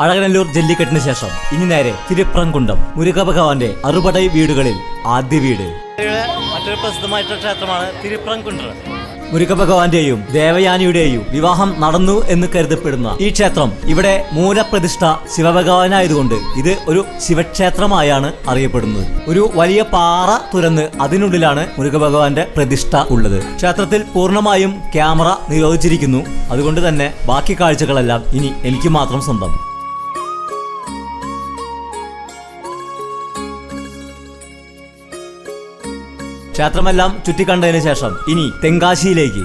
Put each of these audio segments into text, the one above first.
അഴകനല്ലൂർ ജല്ലിക്കെട്ടിന് ശേഷം ഇനി നേരെ തിരുപ്രംകുണ്ടം മുരുകഭഗവാന്റെ അറുപടൈ വീടുകളിൽ ആദ്യ വീട്. മറ്റൊരു പ്രസിദ്ധമായിട്ടുള്ള ക്ഷേത്രമാണ് തിരുപ്രംകുണ്ടം. മുരുകഭഗവാന്റെയും ദേവയാനിയുടെയും വിവാഹം നടന്നു എന്ന് കരുതപ്പെടുന്ന ഈ ക്ഷേത്രം ഇവിടെ മൂലപ്രതിഷ്ഠ ശിവഭഗവാനായതുകൊണ്ട് ഇത് ഒരു ശിവക്ഷേത്രമായാണ് അറിയപ്പെടുന്നത്. ഒരു വലിയ പാറ തുരന്ന് അതിനുള്ളിലാണ് മുരുകഭഗവാന്റെ പ്രതിഷ്ഠ ഉള്ളത്. ക്ഷേത്രത്തിൽ പൂർണ്ണമായും ക്യാമറ നിരോധിച്ചിരിക്കുന്നു. അതുകൊണ്ട് തന്നെ ബാക്കി കാഴ്ചകളെല്ലാം ഇനി എനിക്ക് മാത്രം സ്വന്തം. ക്ഷേത്രമെല്ലാം ചുറ്റിക്കണ്ടതിന് ശേഷം ഇനി തെങ്കാശിയിലേക്ക്.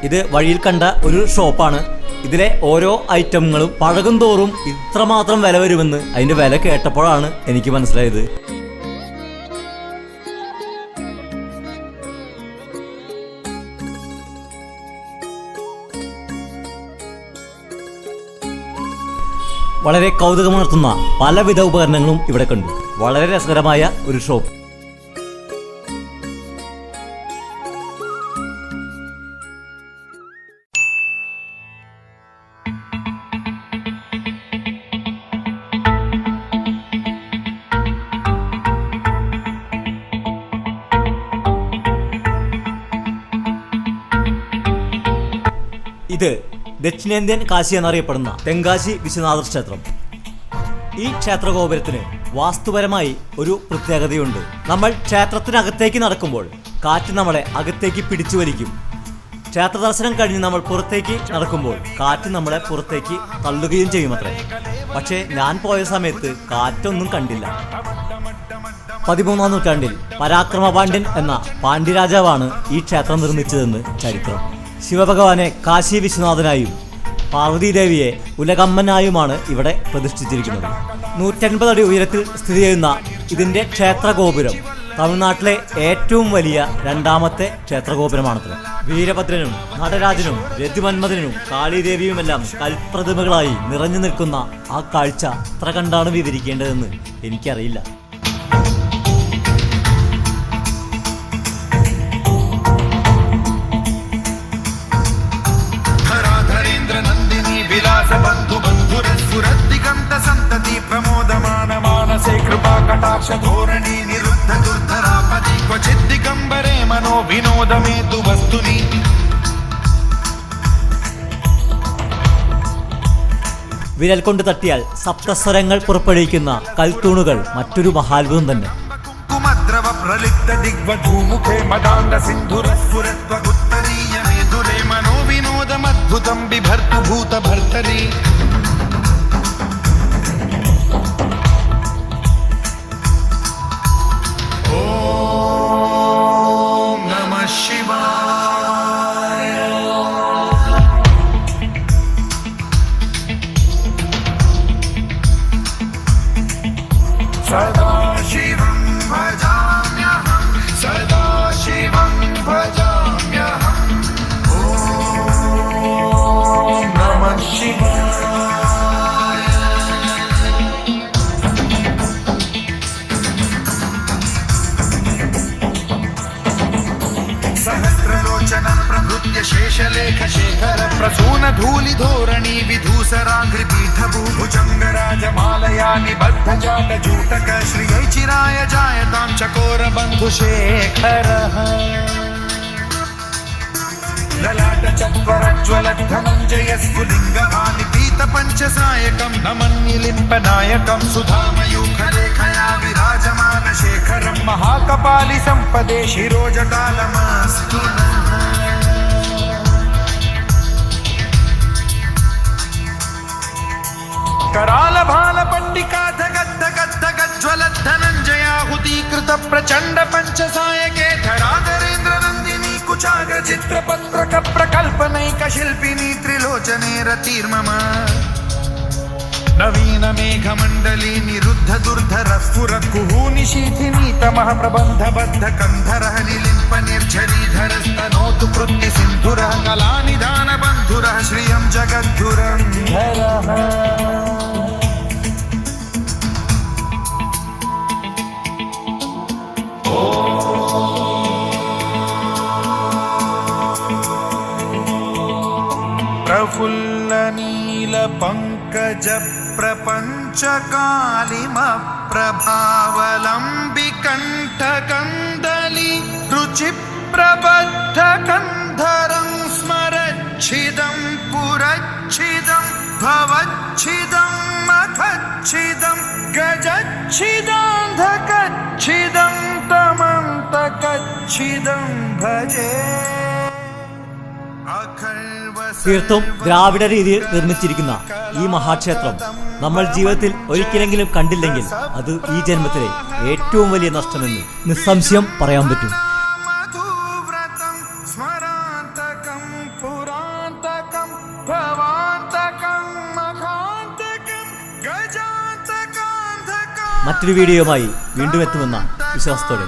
ഇത് വഴിയിൽ കണ്ട ഒരു ഷോപ്പാണ്. ഇതിലെ ഓരോ ഐറ്റങ്ങളും പഴകും തോറും ഇത്രമാത്രം വില വരുമെന്ന് അതിന്റെ വില കേട്ടപ്പോഴാണ് എനിക്ക് മനസ്സിലായത്. വളരെ കൗതുകമുണർത്തുന്ന പലവിധ ഉപകരണങ്ങളും ഇവിടെ കണ്ടു. വളരെ രസകരമായ ഒരു ഷോപ്പ്. ഇത് ദക്ഷിണേന്ത്യൻ കാശി എന്നറിയപ്പെടുന്ന തെങ്കാശി വിശ്വനാഥ ക്ഷേത്രം. ഈ ക്ഷേത്രഗോപുരത്തിന് വാസ്തുപരമായി ഒരു പ്രത്യേകതയുണ്ട്. നമ്മൾ ക്ഷേത്രത്തിനകത്തേക്ക് നടക്കുമ്പോൾ കാറ്റ് നമ്മളെ അകത്തേക്ക് പിടിച്ചു വലിക്കും. ക്ഷേത്ര ദർശനം കഴിഞ്ഞ് നമ്മൾ പുറത്തേക്ക് നടക്കുമ്പോൾ കാറ്റ് നമ്മളെ പുറത്തേക്ക് തള്ളുകയും ചെയ്യുമത്രേ. പക്ഷേ ഞാൻ പോയ സമയത്ത് കാറ്റൊന്നും കണ്ടില്ല. 13-ാം നൂറ്റാണ്ടിൽ പരാക്രമപാണ്ഡ്യൻ എന്ന പാണ്ഡ്യരാജാവാണ് ഈ ക്ഷേത്രം നിർമ്മിച്ചതെന്ന് ചരിത്രം. ശിവഭഗവാനെ കാശി വിശ്വനാഥനായും പാർവതീദേവിയെ ഉലകമ്മനായുമാണ് ഇവിടെ പ്രതിഷ്ഠിച്ചിരിക്കുന്നത്. 150 അടി ഉയരത്തിൽ സ്ഥിതി ചെയ്യുന്ന ഇതിന്റെ ക്ഷേത്രഗോപുരം തമിഴ്നാട്ടിലെ ഏറ്റവും വലിയ രണ്ടാമത്തെ ക്ഷേത്രഗോപുരമാണത്രേ. വീരഭദ്രനും നടരാജനും രതിമന്മഥനും കാളിദേവിയുമെല്ലാം കൽപ്രതിമകളായി നിറഞ്ഞു നിൽക്കുന്ന ആ കാഴ്ച എത്ര കണ്ടാണ് വിവരിക്കേണ്ടതെന്ന് എനിക്കറിയില്ല. വിരൽ കൊണ്ട് തട്ടിയാൽ സപ്തസ്വരങ്ങൾ പുറപ്പെടുവിക്കുന്ന കൽത്തൂണുകൾ മറ്റൊരു മഹാത്ഭുതം തന്നെ. शेषलेख शेखर प्रसून धूलि धोरणी विधूसरांघ्रि पीठभूभुजंगराजमालया निबद्ध जाट जूटक श्रियै चिराय जायतां चकोर बन्धुशेखरः ललाट चत्वरज्वलत् धनञ्जय स्फुलिङ्गभानि पीत पञ्चसायकं नमन्निलिम्पनायकं सुधामयूखलेखया विराजमान शेखरं महाकपालि सम्पदे शिरोजटालमस्तु कराल भाल पंडिका धगद् धगद् धगद् ज्वलत् धनञ्जयाहुतीकृत प्रचण्ड पञ्चसायके धराधरेन्द्र नन्दिनी कुचाग्र चित्रपत्रक प्रकल्पनैक शिल्पिनी त्रिलोचने रतिर्मम नवीन मेघमण्डली निरुद्ध दुर्धर स्फुरत् कुहूनिशीथिनीतमः प्रबन्धबद्ध कन्धरः निलिम्प निर्झरीधरस्तनोतु कृत्ति सिन्धुरः कलानिधान बन्धुरः श्रियं जगद्धुरन्धरः प्रफुल्ल नील पंकज प्रपंच कालिम प्रभावलंबि कंठ कंदली रुचि प्रबद्ध कंधरं स्मरच्छिदं पुरच्छिदं भवच्छिदं मखच्छिदं गजच्छिदान्धकच्छिदं तमन्तकच्छिदं भजे തീർത്തും ദ്രാവിഡ രീതിയിൽ നിർമ്മിച്ചിരിക്കുന്ന ഈ മഹാക്ഷേത്രം നമ്മൾ ജീവിതത്തിൽ ഒരിക്കലെങ്കിലും കണ്ടില്ലെങ്കിൽ അത് ഈ ജന്മത്തിലെ ഏറ്റവും വലിയ നഷ്ടമെന്ന് നിസ്സംശയം പറയാൻ പറ്റും. മറ്റൊരു വീഡിയോയുമായി വീണ്ടും എത്തുമെന്ന വിശ്വാസത്തോടെ